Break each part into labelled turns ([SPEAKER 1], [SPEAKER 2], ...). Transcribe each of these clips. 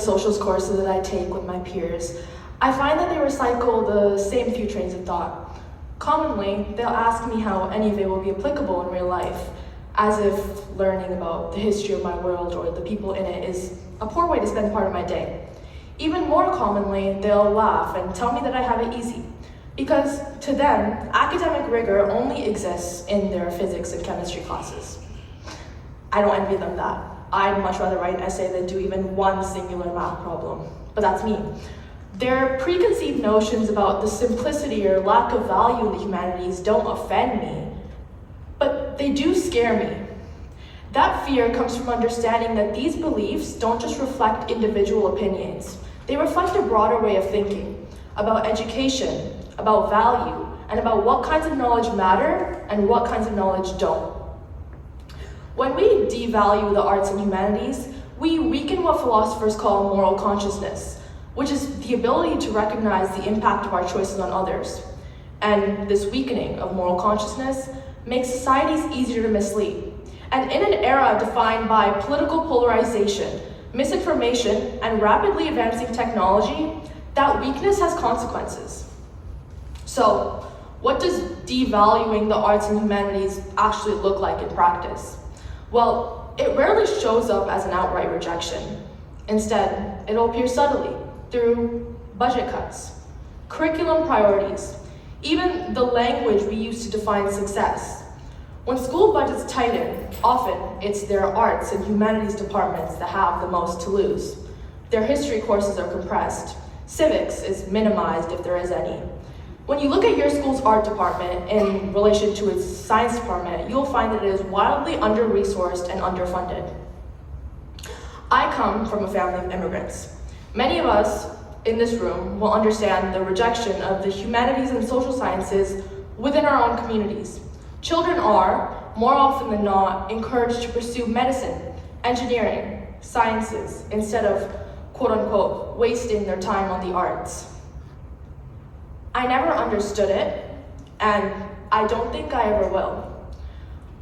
[SPEAKER 1] socials courses that I take with my peers, I find that they recycle the same few trains of thought. Commonly, they'll ask me how any of it will be applicable in real life, as if learning about the history of my world or the people in it is a poor way to spend part of my day. Even more commonly, they'll laugh and tell me that I have it easy, because to them, academic rigor only exists in their physics and chemistry classes. I don't envy them that. I'd much rather write an essay than do even one singular math problem, but that's me. Their preconceived notions about the simplicity or lack of value in the humanities don't offend me, but they do scare me. That fear comes from understanding that these beliefs don't just reflect individual opinions. They reflect a broader way of thinking about education, about value, and about what kinds of knowledge matter and what kinds of knowledge don't. When we devalue the arts and humanities, we weaken what philosophers call moral consciousness, which is the ability to recognize the impact of our choices on others. And this weakening of moral consciousness makes societies easier to mislead. And in an era defined by political polarization, misinformation, and rapidly advancing technology, that weakness has consequences. So, what does devaluing the arts and humanities actually look like in practice? Well, it rarely shows up as an outright rejection. Instead, it'll appear subtly through budget cuts, curriculum priorities, even the language we use to define success. When school budgets tighten, often it's their arts and humanities departments that have the most to lose. Their history courses are compressed. Civics is minimized if there is any. When you look at your school's art department in relation to its science department, you'll find that it is wildly under-resourced and underfunded. I come from a family of immigrants. Many of us in this room will understand the rejection of the humanities and social sciences within our own communities. Children are, more often than not, encouraged to pursue medicine, engineering, sciences, instead of, quote-unquote, wasting their time on the arts. I never understood it, and I don't think I ever will.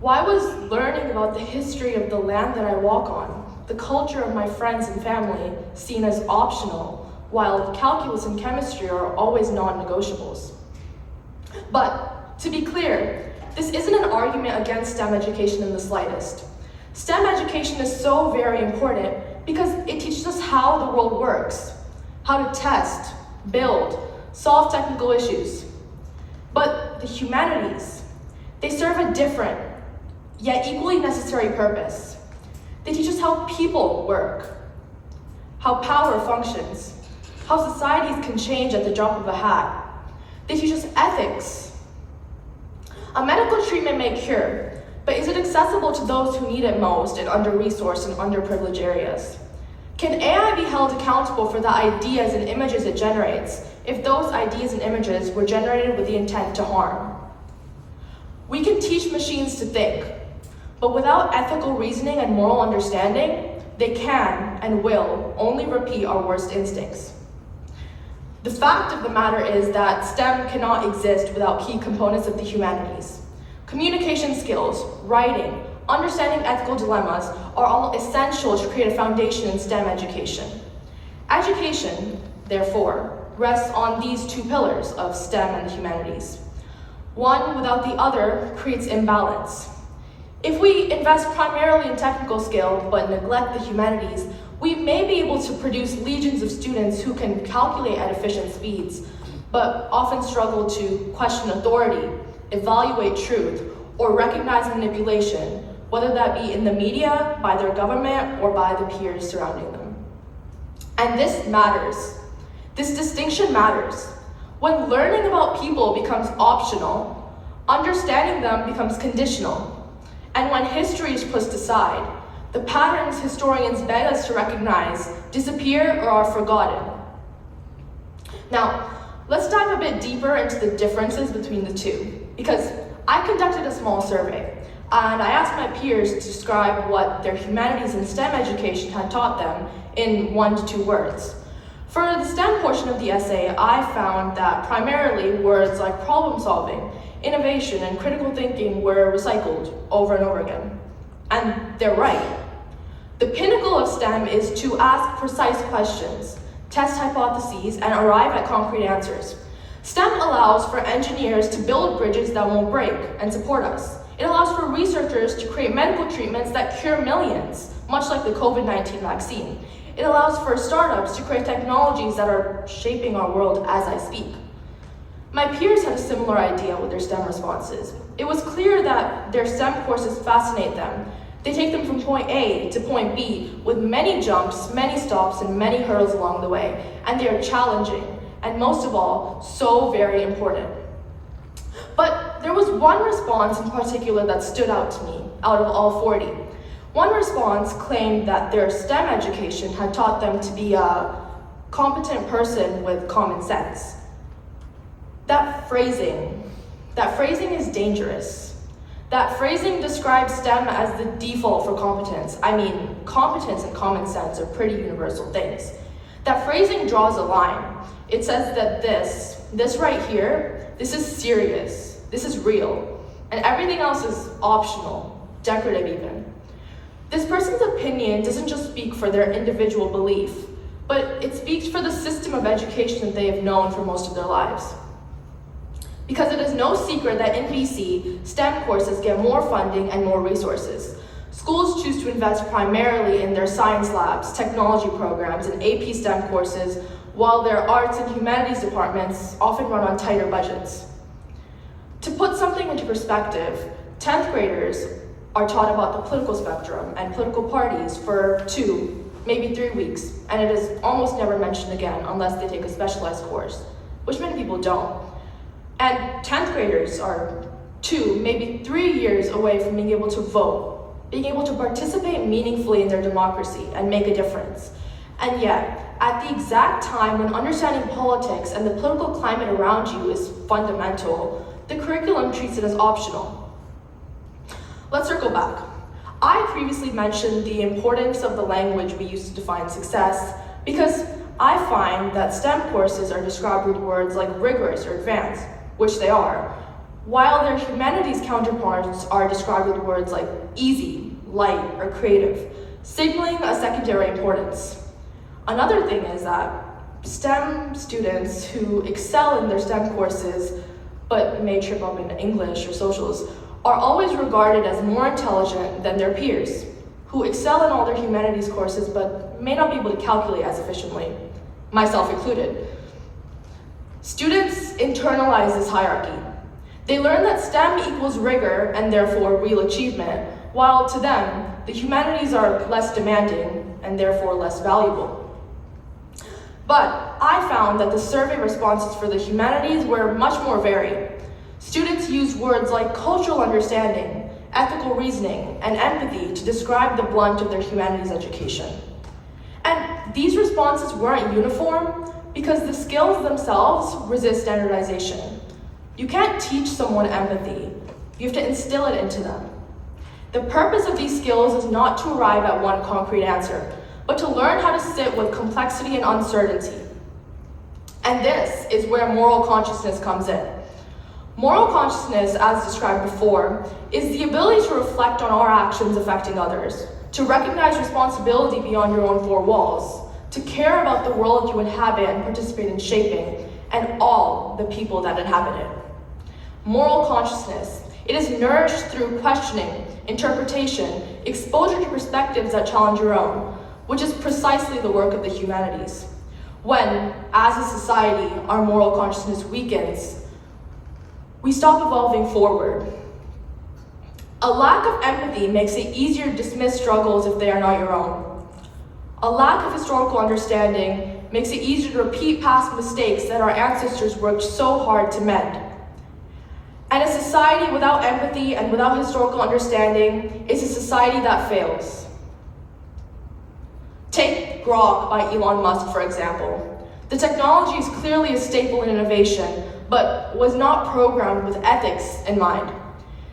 [SPEAKER 1] Why was learning about the history of the land that I walk on, the culture of my friends and family, seen as optional, while calculus and chemistry are always non-negotiables? But to be clear, this isn't an argument against STEM education in the slightest. STEM education is so very important because it teaches us how the world works, how to test, build, solve technical issues. But the humanities, they serve a different, yet equally necessary purpose. They teach us how people work, how power functions, how societies can change at the drop of a hat. They teach us ethics. A medical treatment may cure, but is it accessible to those who need it most in under-resourced and underprivileged areas? Can AI be held accountable for the ideas and images it generates if those ideas and images were generated with the intent to harm? We can teach machines to think, but without ethical reasoning and moral understanding, they can and will only repeat our worst instincts. The fact of the matter is that STEM cannot exist without key components of the humanities. Communication skills, writing, understanding ethical dilemmas are all essential to create a foundation in STEM education. Education, therefore, rests on these two pillars of STEM and the humanities. One without the other creates imbalance. If we invest primarily in technical skill but neglect the humanities, we may be able to produce legions of students who can calculate at efficient speeds, but often struggle to question authority, evaluate truth, or recognize manipulation, whether that be in the media, by their government, or by the peers surrounding them. And this matters. This distinction matters. When learning about people becomes optional, understanding them becomes conditional. And when history is pushed aside, the patterns historians beg us to recognize disappear or are forgotten. Now, let's dive a bit deeper into the differences between the two, because I conducted a small survey, and I asked my peers to describe what their humanities and STEM education had taught them in 1 to 2 words. For the STEM portion of the essay, I found that primarily words like problem solving, innovation, and critical thinking were recycled over and over again. And they're right. The pinnacle of STEM is to ask precise questions, test hypotheses, and arrive at concrete answers. STEM allows for engineers to build bridges that won't break and support us. It allows for researchers to create medical treatments that cure millions, much like the COVID-19 vaccine. It allows for startups to create technologies that are shaping our world as I speak. My peers had a similar idea with their STEM responses. It was clear that their STEM courses fascinate them. They take them from point A to point B with many jumps, many stops, and many hurdles along the way, and they are challenging, and most of all, so very important. But there was one response in particular that stood out to me, out of all 40. One response claimed that their STEM education had taught them to be a competent person with common sense. That phrasing is dangerous. That phrasing describes STEM as the default for competence. I mean, competence and common sense are pretty universal things. That phrasing draws a line. It says that this right here, this is serious, this is real, and everything else is optional, decorative even. This person's opinion doesn't just speak for their individual belief, but it speaks for the system of education that they have known for most of their lives. Because it is no secret that in BC, STEM courses get more funding and more resources. Schools choose to invest primarily in their science labs, technology programs, and AP STEM courses, while their arts and humanities departments often run on tighter budgets. To put something into perspective, 10th graders are taught about the political spectrum and political parties for 2, maybe 3 weeks, and it is almost never mentioned again unless they take a specialized course, which many people don't. And 10th graders are 2, maybe 3 years away from being able to vote, being able to participate meaningfully in their democracy and make a difference. And yet, at the exact time when understanding politics and the political climate around you is fundamental, the curriculum treats it as optional. Let's circle back. I previously mentioned the importance of the language we use to define success because I find that STEM courses are described with words like rigorous or advanced, which they are, while their humanities counterparts are described with words like easy, light, or creative, signaling a secondary importance. Another thing is that STEM students who excel in their STEM courses, but may trip up in English or socials, are always regarded as more intelligent than their peers, who excel in all their humanities courses, but may not be able to calculate as efficiently, myself included. Students internalize this hierarchy. They learn that STEM equals rigor and therefore real achievement, while to them, the humanities are less demanding and therefore less valuable. But I found that the survey responses for the humanities were much more varied. Students used words like cultural understanding, ethical reasoning, and empathy to describe the blunt of their humanities education. And these responses weren't uniform because the skills themselves resist standardization. You can't teach someone empathy. You have to instill it into them. The purpose of these skills is not to arrive at one concrete answer, but to learn how to sit with complexity and uncertainty. And this is where moral consciousness comes in. Moral consciousness, as described before, is the ability to reflect on our actions affecting others, to recognize responsibility beyond your own four walls, to care about the world you inhabit and participate in shaping, and all the people that inhabit it. Moral consciousness, it is nourished through questioning, interpretation, exposure to perspectives that challenge your own, which is precisely the work of the humanities. When, as a society, our moral consciousness weakens, we stop evolving forward. A lack of empathy makes it easier to dismiss struggles if they are not your own. A lack of historical understanding makes it easier to repeat past mistakes that our ancestors worked so hard to mend. And a society without empathy and without historical understanding is a society that fails. Take Grok by Elon Musk, for example. The technology is clearly a staple in innovation, but was not programmed with ethics in mind.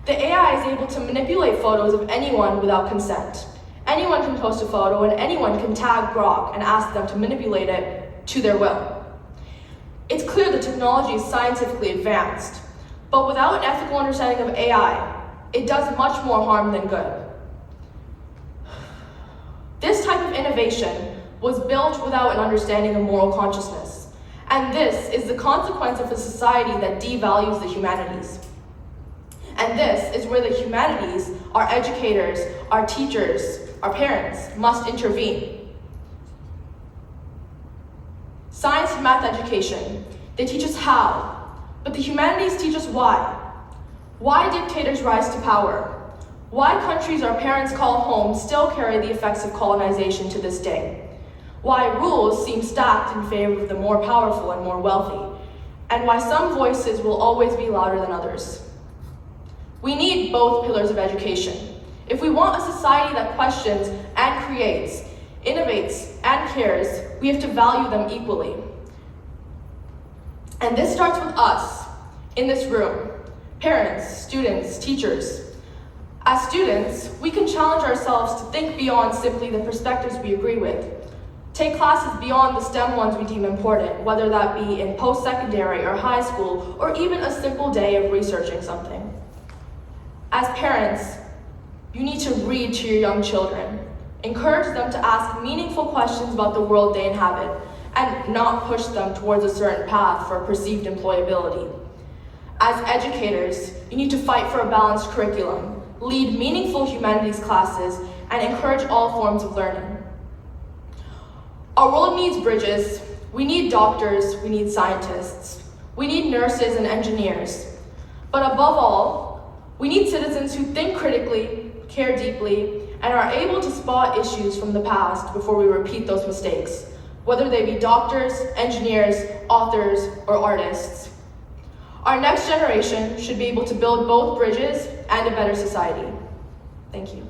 [SPEAKER 1] The AI is able to manipulate photos of anyone without consent. Anyone can post a photo and anyone can tag Grok and ask them to manipulate it to their will. It's clear the technology is scientifically advanced, but without an ethical understanding of AI, it does much more harm than good. This type of innovation was built without an understanding of moral consciousness. And this is the consequence of a society that devalues the humanities. And this is where the humanities, our educators, our teachers, our parents must intervene. Science and math education, they teach us how, but the humanities teach us why. Why dictators rise to power? Why countries our parents call home still carry the effects of colonization to this day? Why rules seem stacked in favor of the more powerful and more wealthy? And why some voices will always be louder than others? We need both pillars of education. If we want a society that questions and creates, innovates and cares, we have to value them equally. And this starts with us, in this room, parents, students, teachers. As students, we can challenge ourselves to think beyond simply the perspectives we agree with. Take classes beyond the STEM ones we deem important, whether that be in post-secondary or high school, or even a simple day of researching something. As parents, you need to read to your young children. Encourage them to ask meaningful questions about the world they inhabit, and not push them towards a certain path for perceived employability. As educators, you need to fight for a balanced curriculum, lead meaningful humanities classes, and encourage all forms of learning. Our world needs bridges. We need doctors, we need scientists, we need nurses and engineers. But above all, we need citizens who think critically, care deeply, and are able to spot issues from the past before we repeat those mistakes, whether they be doctors, engineers, authors, or artists. Our next generation should be able to build both bridges and a better society. Thank you.